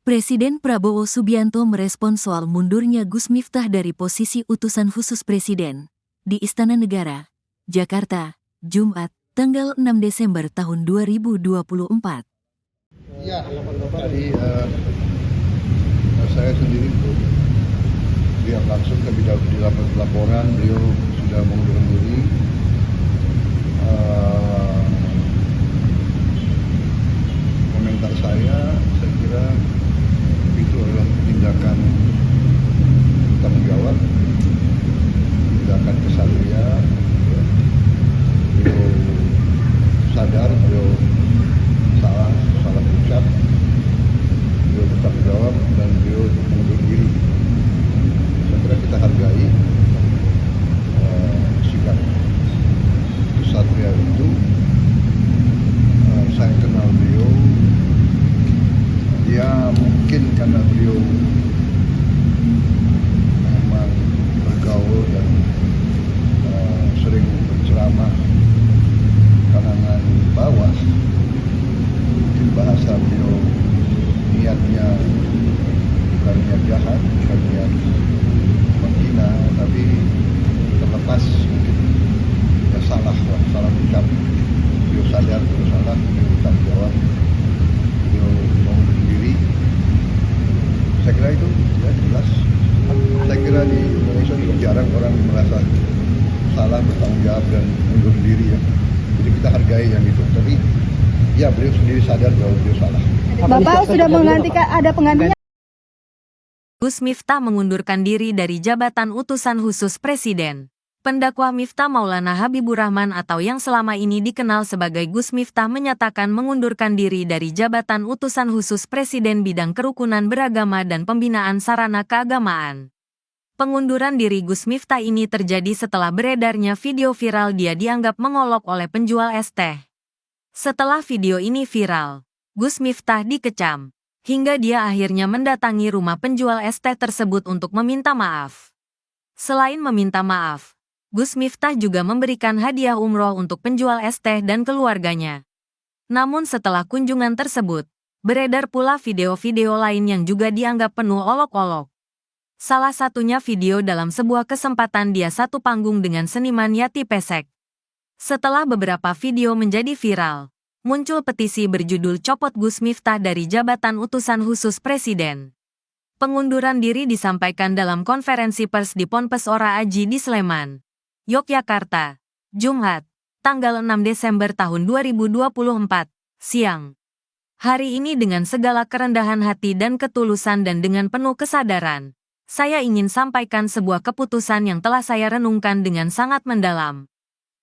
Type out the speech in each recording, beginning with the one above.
Presiden Prabowo Subianto merespon soal mundurnya Gus Miftah dari posisi utusan khusus Presiden di Istana Negara, Jakarta, Jumat, tanggal 6 Desember tahun 2024. Ya, tadi saya sendiri belum lihat langsung, tapi dapat laporan beliau sudah mengundurkan diri. Komentar saya kira itu adalah tindakan tanggung jawab, tindakan kesatria. Beliau sadar beliau salah ucap, beliau bertanggung jawab dan beliau mengundurkan diri. Saya kira kita hargai sikap kesatria itu. Saya kenal beliau, dia mungkin karena beliau memang bergaul dan sering berceramah kalangan bawah, mungkin bahasa beliau niatnya bukan niat jahat, bukan niat menghina, tapi terlepas mungkin salah ucap. Beliau sadar beliau salah, beliau bertanggung jawab, beliau mengundurkan diri. Saya kira itu ya jelas. Saya kira di Indonesia juga jarang orang merasa salah, bertanggung jawab dan mengundurkan diri ya. Jadi kita hargai yang itu. Tapi ya beliau sendiri sadar bahwa beliau salah. Bapak sudah menggantikan, ada penggantinya. Gus Miftah mengundurkan diri dari jabatan utusan khusus Presiden. Pendakwa Miftah Maulana Habibur Rahman atau yang selama ini dikenal sebagai Gus Miftah menyatakan mengundurkan diri dari jabatan utusan khusus Presiden bidang kerukunan beragama dan pembinaan sarana keagamaan. Pengunduran diri Gus Miftah ini terjadi setelah beredarnya video viral dia dianggap mengolok oleh penjual es teh. Setelah video ini viral, Gus Miftah dikecam, hingga dia akhirnya mendatangi rumah penjual es teh tersebut untuk meminta maaf. Selain meminta maaf, Gus Miftah juga memberikan hadiah umroh untuk penjual es teh dan keluarganya. Namun setelah kunjungan tersebut, beredar pula video-video lain yang juga dianggap penuh olok-olok. Salah satunya video dalam sebuah kesempatan dia satu panggung dengan seniman Yati Pesek. Setelah beberapa video menjadi viral, muncul petisi berjudul Copot Gus Miftah dari Jabatan Utusan Khusus Presiden. Pengunduran diri disampaikan dalam konferensi pers di Ponpes Ora Aji di Sleman, Yogyakarta, Jumat, tanggal 6 Desember tahun 2024, siang. Hari ini dengan segala kerendahan hati dan ketulusan dan dengan penuh kesadaran, saya ingin sampaikan sebuah keputusan yang telah saya renungkan dengan sangat mendalam.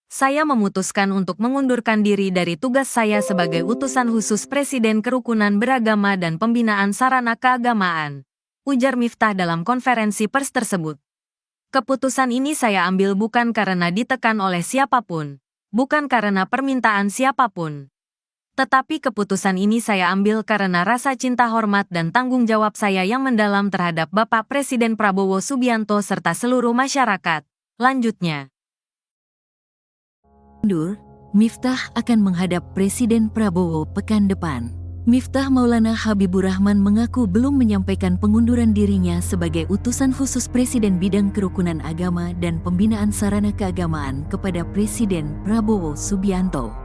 Saya memutuskan untuk mengundurkan diri dari tugas saya sebagai utusan khusus Presiden Kerukunan Beragama dan Pembinaan Sarana Keagamaan, ujar Miftah dalam konferensi pers tersebut. Keputusan ini saya ambil bukan karena ditekan oleh siapapun, bukan karena permintaan siapapun. Tetapi keputusan ini saya ambil karena rasa cinta hormat dan tanggung jawab saya yang mendalam terhadap Bapak Presiden Prabowo Subianto serta seluruh masyarakat. Lanjutnya, Miftah akan menghadap Presiden Prabowo pekan depan. Miftah Maulana Habibur Rahman mengaku belum menyampaikan pengunduran dirinya sebagai utusan khusus Presiden bidang kerukunan agama dan pembinaan sarana keagamaan kepada Presiden Prabowo Subianto.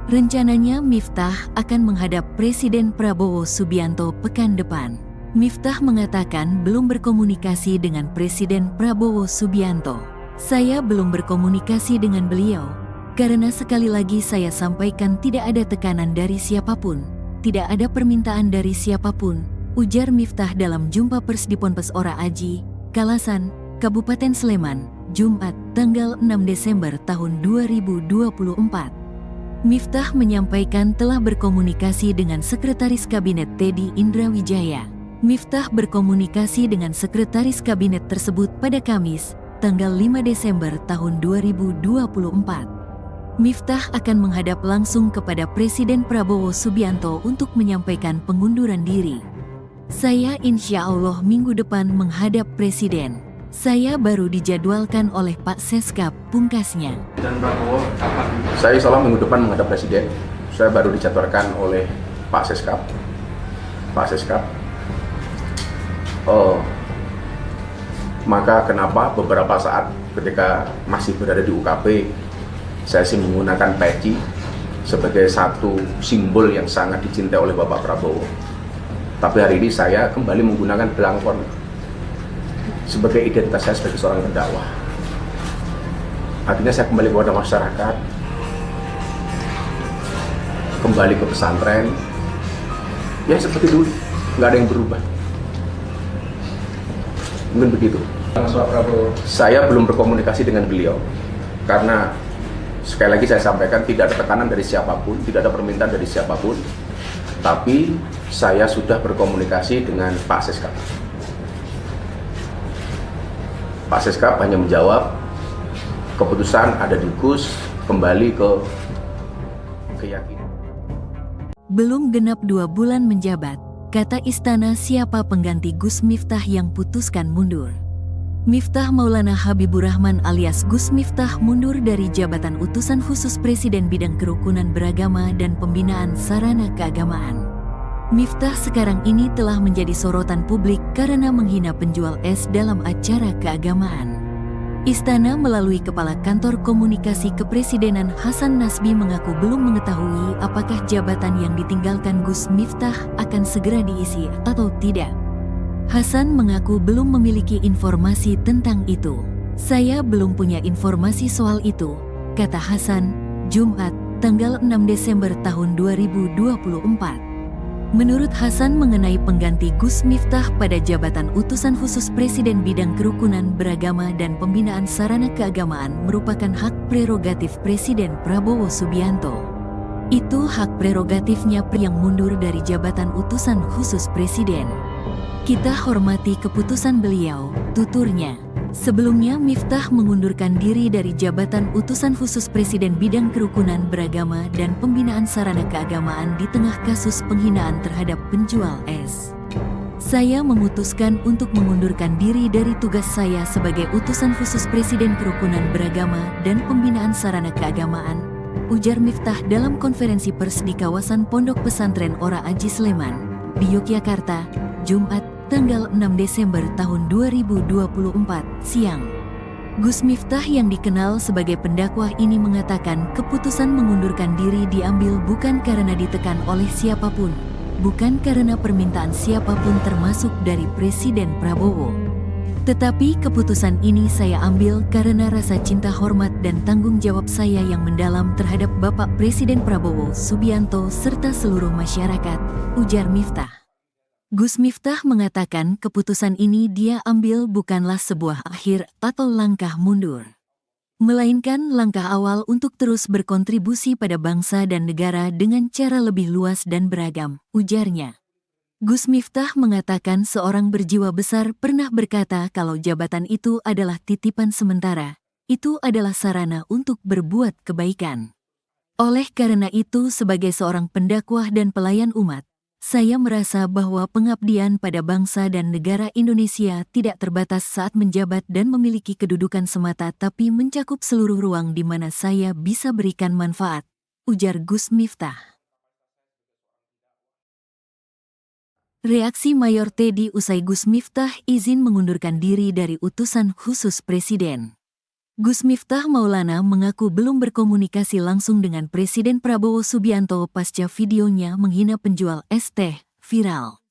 Rencananya Miftah akan menghadap Presiden Prabowo Subianto pekan depan. Miftah mengatakan belum berkomunikasi dengan Presiden Prabowo Subianto. Saya belum berkomunikasi dengan beliau, karena sekali lagi saya sampaikan tidak ada tekanan dari siapapun. Tidak ada permintaan dari siapapun, ujar Miftah dalam jumpa pers di Ponpes Ora Aji, Kalasan, Kabupaten Sleman, Jumat, tanggal 6 Desember tahun 2024. Miftah menyampaikan telah berkomunikasi dengan Sekretaris Kabinet Teddy Indra Wijaya. Miftah berkomunikasi dengan Sekretaris Kabinet tersebut pada Kamis, tanggal 5 Desember tahun 2024. Miftah akan menghadap langsung kepada Presiden Prabowo Subianto untuk menyampaikan pengunduran diri. Saya insya Allah minggu depan menghadap Presiden. Saya baru dijadwalkan oleh Pak Seskap, pungkasnya. Dan Prabowo kapan? Saya insya Allah minggu depan menghadap Presiden. Saya baru dijadwalkan oleh Pak Seskap. Maka kenapa beberapa saat ketika masih berada di UKP, saya sih menggunakan peci sebagai satu simbol yang sangat dicintai oleh Bapak Prabowo. Tapi hari ini saya kembali menggunakan belangkon sebagai identitas saya sebagai seorang pendakwah. Artinya saya kembali kepada masyarakat, kembali ke pesantren, ya seperti dulu, nggak ada yang berubah. Mungkin begitu. Saya belum berkomunikasi dengan beliau karena sekali lagi saya sampaikan tidak ada tekanan dari siapapun, tidak ada permintaan dari siapapun. Tapi saya sudah berkomunikasi dengan Pak Seskap. Pak Seskap hanya menjawab keputusan ada di Gus, kembali ke keyakinan. Belum genap 2 bulan menjabat, kata Istana siapa pengganti Gus Miftah yang putuskan mundur. Miftah Maulana Habibur Rahman alias Gus Miftah mundur dari jabatan utusan khusus Presiden bidang kerukunan beragama dan pembinaan sarana keagamaan. Miftah sekarang ini telah menjadi sorotan publik karena menghina penjual es dalam acara keagamaan. Istana melalui Kepala Kantor Komunikasi Kepresidenan Hasan Nasbi mengaku belum mengetahui apakah jabatan yang ditinggalkan Gus Miftah akan segera diisi atau tidak. Hasan mengaku belum memiliki informasi tentang itu. Saya belum punya informasi soal itu, kata Hasan, Jumat, tanggal 6 Desember tahun 2024. Menurut Hasan mengenai pengganti Gus Miftah pada jabatan utusan khusus Presiden bidang kerukunan beragama dan pembinaan sarana keagamaan merupakan hak prerogatif Presiden Prabowo Subianto. Itu hak prerogatifnya yang mundur dari jabatan utusan khusus Presiden. Kita hormati keputusan beliau, tuturnya. Sebelumnya Miftah mengundurkan diri dari jabatan utusan khusus Presiden bidang kerukunan beragama dan pembinaan sarana keagamaan di tengah kasus penghinaan terhadap penjual es. Saya memutuskan untuk mengundurkan diri dari tugas saya sebagai utusan khusus Presiden kerukunan beragama dan pembinaan sarana keagamaan, ujar Miftah dalam konferensi pers di kawasan Pondok Pesantren Ora Aji Sleman, di Yogyakarta, Jumat, tanggal 6 Desember tahun 2024, siang. Gus Miftah yang dikenal sebagai pendakwah ini mengatakan keputusan mengundurkan diri diambil bukan karena ditekan oleh siapapun, bukan karena permintaan siapapun termasuk dari Presiden Prabowo. Tetapi keputusan ini saya ambil karena rasa cinta hormat dan tanggung jawab saya yang mendalam terhadap Bapak Presiden Prabowo Subianto serta seluruh masyarakat, ujar Miftah. Gus Miftah mengatakan keputusan ini dia ambil bukanlah sebuah akhir atau langkah mundur, melainkan langkah awal untuk terus berkontribusi pada bangsa dan negara dengan cara lebih luas dan beragam, ujarnya. Gus Miftah mengatakan seorang berjiwa besar pernah berkata kalau jabatan itu adalah titipan sementara, itu adalah sarana untuk berbuat kebaikan. Oleh karena itu sebagai seorang pendakwah dan pelayan umat, saya merasa bahwa pengabdian pada bangsa dan negara Indonesia tidak terbatas saat menjabat dan memiliki kedudukan semata tapi mencakup seluruh ruang di mana saya bisa berikan manfaat, ujar Gus Miftah. Reaksi Mayor Teddy usai Gus Miftah izin mengundurkan diri dari utusan khusus Presiden. Gus Miftah Maulana mengaku belum berkomunikasi langsung dengan Presiden Prabowo Subianto pasca videonya menghina penjual es teh viral.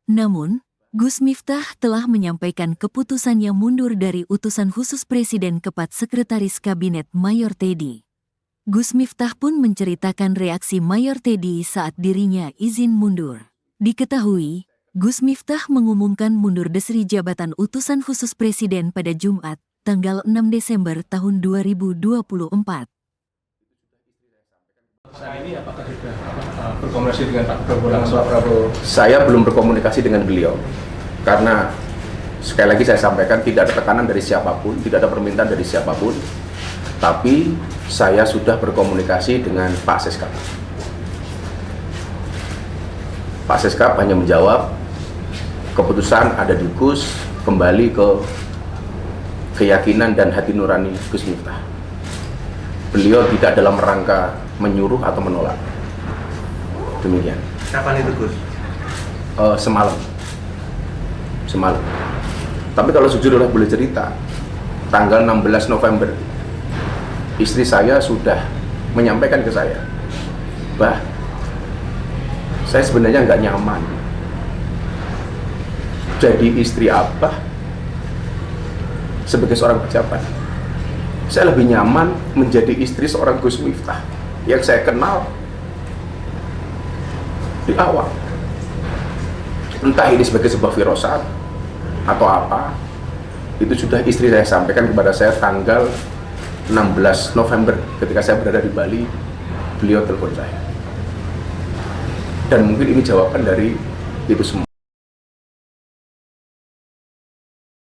Namun, Gus Miftah telah menyampaikan keputusannya mundur dari utusan khusus Presiden kepada Sekretaris Kabinet Mayor Teddy. Gus Miftah pun menceritakan reaksi Mayor Teddy saat dirinya izin mundur. Diketahui, Gus Miftah mengumumkan mundur dari jabatan utusan khusus Presiden pada Jumat, tanggal 6 Desember tahun 2024. Saat ini apakah sudah berkomunikasi dengan Pak Prabowo? Saya belum berkomunikasi dengan beliau karena sekali lagi saya sampaikan tidak ada tekanan dari siapapun, tidak ada permintaan dari siapapun. Tapi saya sudah berkomunikasi dengan Pak Seskap. Pak Seskap hanya menjawab keputusan ada di Gus, kembali ke keyakinan dan hati nurani Gus Miftah. Beliau tidak dalam rangka menyuruh atau menolak. Demikian. Kapan itu Gus? Semalam. semalam. Tapi kalau jujur boleh cerita, tanggal 16 November istri saya sudah menyampaikan ke saya, "Bah, saya sebenarnya nggak nyaman jadi istri Abah sebagai seorang pejabat. Saya lebih nyaman menjadi istri seorang Gus Miftah yang saya kenal di awal. Entah ini sebagai sebuah firasat atau apa, itu sudah istri saya sampaikan kepada saya tanggal 16 November ketika saya berada di Bali. Beliau telepon saya, dan mungkin ini jawaban dari itu semua.